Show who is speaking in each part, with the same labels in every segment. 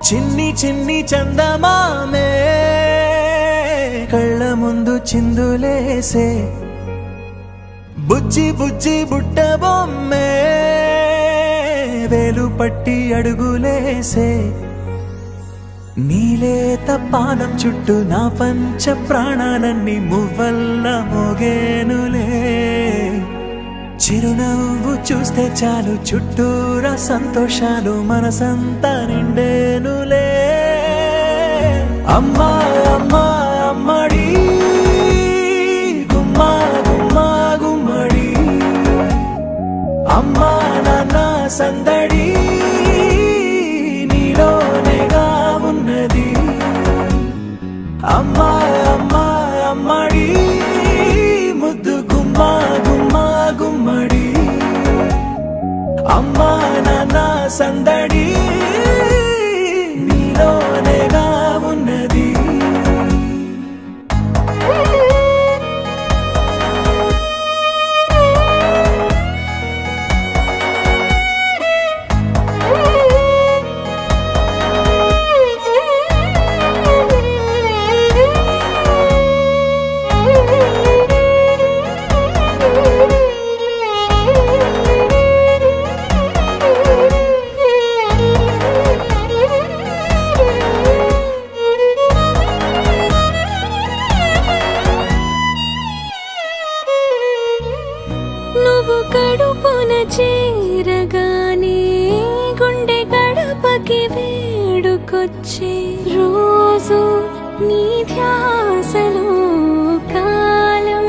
Speaker 1: చిన్ని చిన్ని చందమామే కళ్ళ ముందు చిందులేసే బుజ్జి బుజ్జి బుట్ట బొమ్మే వేలు పట్టి అడుగులేసే నీలేత పానం చుట్టూ నా పంచ ప్రాణాలన్నీ మువ్వల్ల మోగేనులే చిరునవ్వు చూస్తే చాలు చుట్టూరా సంతోషాలు మనసంతా నిండేనులే అమ్మా అమ్మా అమ్మడి గుమ్మా గుమ్మా గుమ్మడి అమ్మా నాన్న సందడి నీలోనేగా ఉన్నది అమ్మా అమ్మా అమ్మడి ముద్దు గుమ్మా గుమ్మా గుమ్మడి అమ్మా నాన్న సందడి నీలోనేగా ఉన్నది
Speaker 2: నువ్వు కడుపున చేరగానే గుండె గడపకి వేడుకొచ్చే రోజు నీ ధ్యాసలో కాలం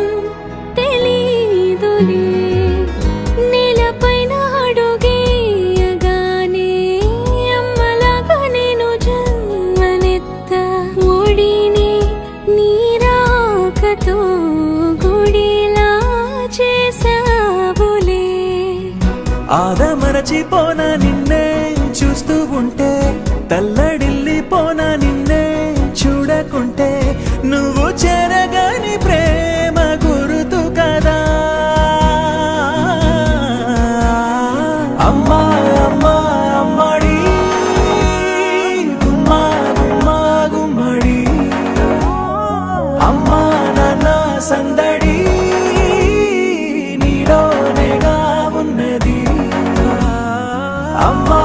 Speaker 2: తెలీదులే నేలపైన అడుగేయగానే అమ్మలాగా నేను జన్మనెత్త ఒడిని నీ రాకతో గుడిలా చేసావులే
Speaker 1: ఆదమరచిపోనా నిన్నే చూస్తూ ఉంటే తల్లడిల్లిపోనా నిన్నే చూడకుంటే నువ్వు చెరగని ప్రేమ గురుతు కదా అమ్మా అమ్మా అమ్మడి గుమ్మా గుమ్మా గుమ్మడి అమ్మా నాన్న సందడి నీలోనేగా ఉన్నది అమ్మా